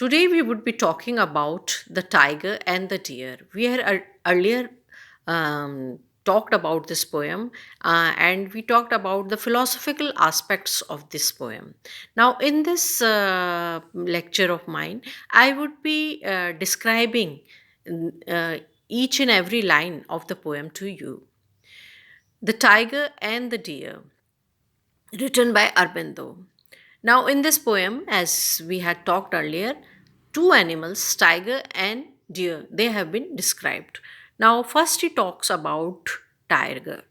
Today we would be talking about the tiger and the deer. We had earlier talked about this poem and we talked about the philosophical aspects of this poem. Now, in this lecture of mine, I would be describing uh, each and every line of the poem to you. The Tiger and the Deer, written by Arbindo. Now, in this poem, as we had talked earlier, two animals, tiger and deer, they have been described. Now, first he talks about tiger.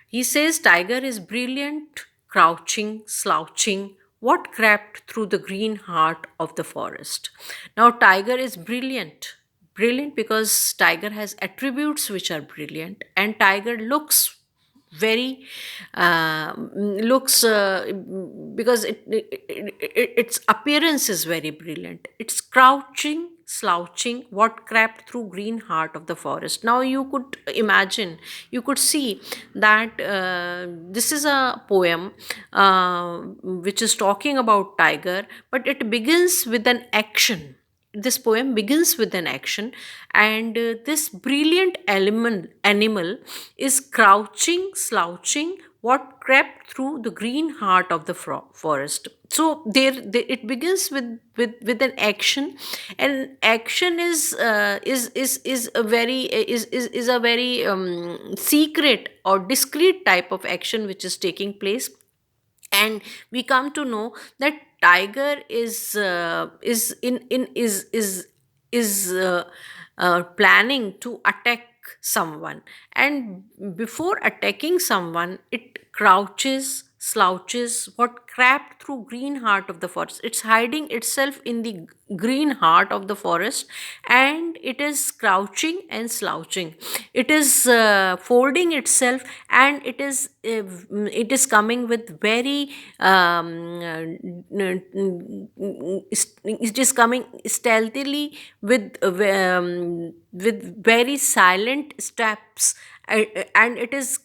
He says, Tiger is brilliant, crouching, slouching, what crept through the green heart of the forest. Now, tiger is brilliant. Brilliant because tiger has attributes which are brilliant, and tiger looks very looks because its appearance is very brilliant. It's crouching, slouching, what crept through green heart of the forest. Now you could imagine, you could see that this is a poem which is talking about tiger, but it begins with an action. This poem begins with an action, and this brilliant animal is crouching, slouching, what crept through the green heart of the forest. So it begins with an action, and action is a very is a very secret or discreet type of action which is taking place. And we come to know that tiger is planning to attack someone, and before attacking someone it crouches, slouches, what crept through green heart of the forest. It's hiding itself in the green heart of the forest, and it is crouching and slouching. It is folding itself, and it is coming with very it is coming stealthily with very silent steps. And it is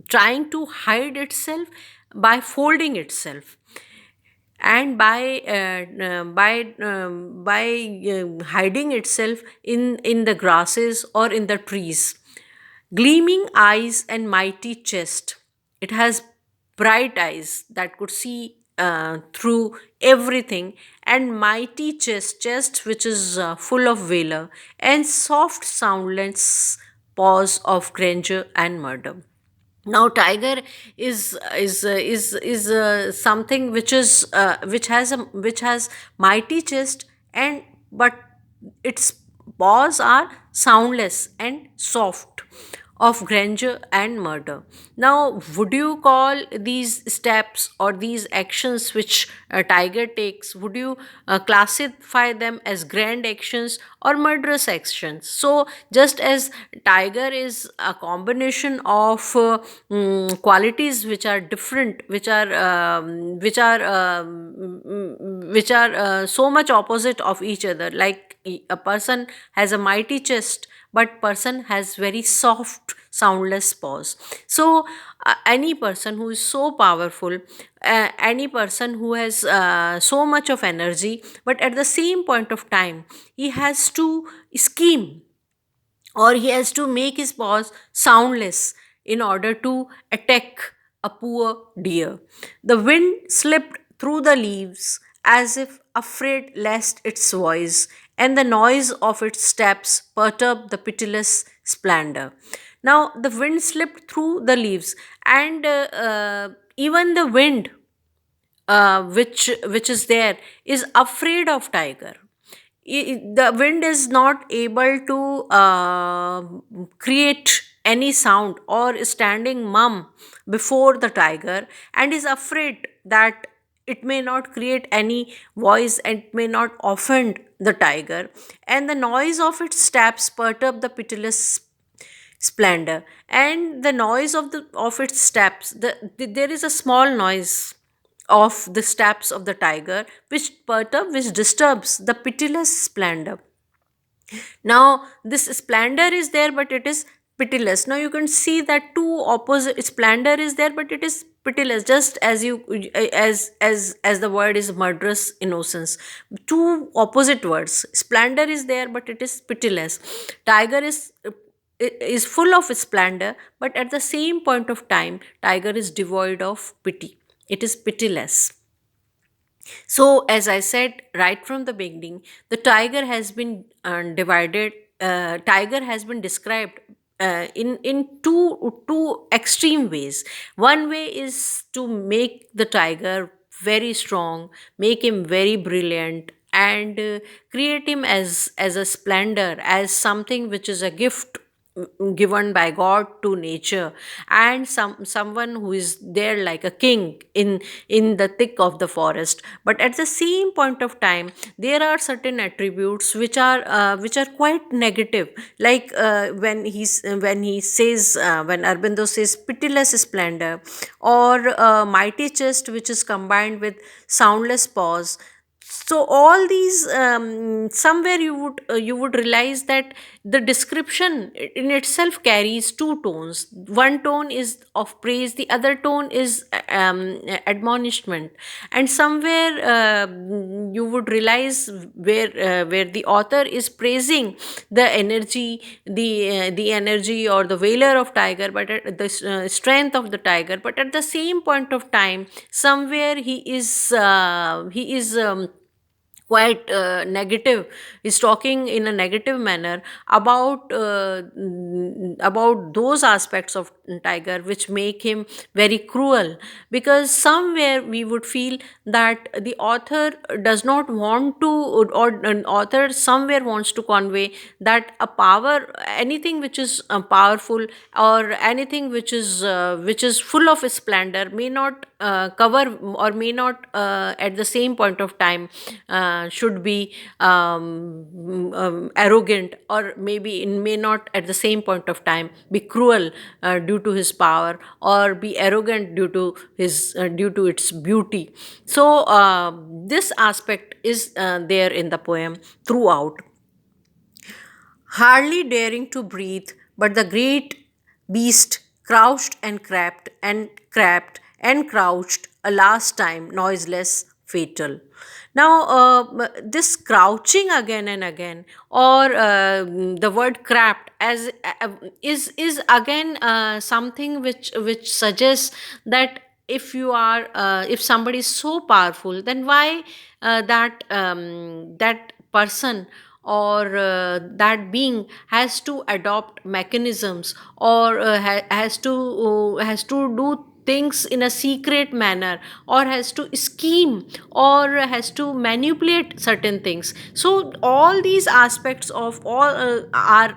trying to hide itself by folding itself, and by hiding itself in the grasses or in the trees. Gleaming eyes and mighty chest. It has bright eyes that could see through everything, and mighty chest which is full of valor, and soft soundless paws of grandeur and murder. Now tiger is something which has mighty chest, and but its paws are soundless and soft, of grandeur and murder. Now, would you call these steps or these actions which a tiger takes, would you classify them as grand actions or murderous actions? So, just as tiger is a combination of qualities which are different, which are so much opposite of each other, like a person has a mighty chest, but person has very soft soundless paws. So any person who is so powerful, any person who has so much of energy, but at the same point of time he has to scheme, or he has to make his paws soundless in order to attack a poor deer. The wind slipped through the leaves as if afraid lest its voice and the noise of its steps perturb the pitiless splendor. Now, the wind slipped through the leaves, and even the wind which is there is afraid of tiger. The wind is not able to create any sound, or is standing mum before the tiger, and is afraid that it may not create any voice and it may not offend the tiger, and the noise of its steps perturb the pitiless splendor. And the noise of its steps, there is a small noise of the steps of the tiger which disturbs the pitiless splendor. Now this splendor is there, but it is pitiless. Now you can see that two opposite splendor is there, but it is pitiless, just as you, as the word is murderous innocence. Two opposite words. Splendor is there, but it is pitiless. Tiger is full of splendor, but at the same point of time, tiger is devoid of pity. It is pitiless. So, as I said right from the beginning, the tiger has been divided. Tiger has been described in two extreme ways. One way is to make the tiger very strong, make him very brilliant, and create him as a splendor, as something which is a gift given by god to nature, and someone who is there like a king in the thick of the forest. But at the same point of time, there are certain attributes which are quite negative, like when he says, when Arbindo says pitiless splendor, or mighty chest which is combined with soundless pause. So all these, somewhere you would realize that the description in itself carries two tones. One tone is of praise, the other tone is admonishment. And somewhere you would realize where the author is praising the energy, the energy or the valor of tiger, but the strength of the tiger. But at the same point of time, somewhere he is quite negative. He's talking in a negative manner about those aspects of tiger which make him very cruel. Because somewhere we would feel that the author does not want to, or an author somewhere wants to convey that a power, anything which is powerful, or anything which is full of splendor, may not cover, or may not at the same point of time should be arrogant, or maybe it may not at the same point of time be cruel due to his power, or be arrogant due to its beauty. So this aspect is there in the poem throughout. Hardly daring to breathe, but the great beast crouched and crept and crouched a last time, noiseless, fatal. Now, this crouching again and again, or the word crept, as is again something which suggests that if somebody is so powerful, then why that person, or that being has to adopt mechanisms, or has to do things in a secret manner, or has to scheme, or has to manipulate certain things. So all these aspects of all are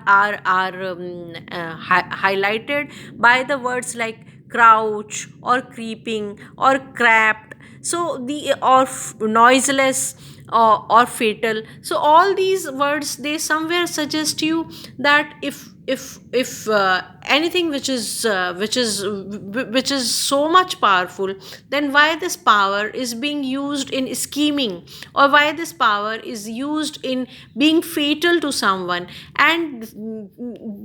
highlighted by the words like crouch, or creeping, or crapped. So the or noiseless, or fatal. So all these words, they somewhere suggest you that if anything which is so much powerful, then why this power is being used in scheming, or why this power is used in being fatal to someone. And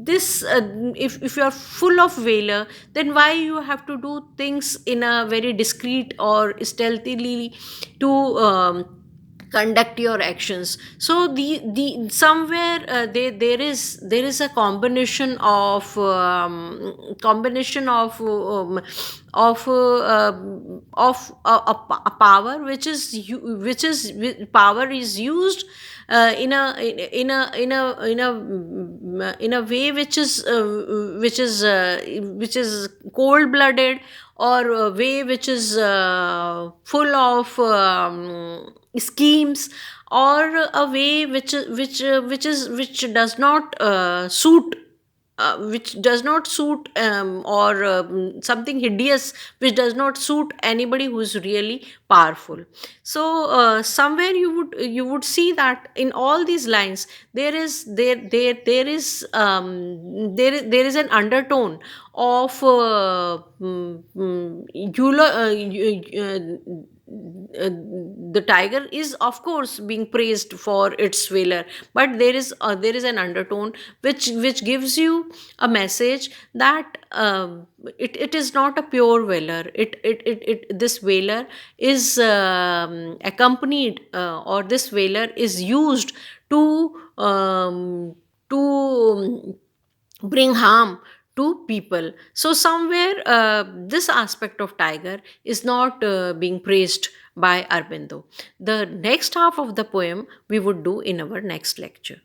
this if you are full of valor, then why you have to do things in a very discreet or stealthily to conduct your actions. So the somewhere there is a combination of a power power is used in a way which is cold blooded, or a way which is full of schemes, or a way which does not suit, or something hideous which does not suit anybody who is really powerful. So somewhere you would see that in all these lines, there is an undertone of the tiger is of course being praised for its valor, but there is an undertone which gives you a message that it is not a pure valor. It This valor is accompanied, or this valor is used to bring harm to people. So somewhere this aspect of tiger is not being praised by Arbindo. The next half of the poem we would do in our next lecture.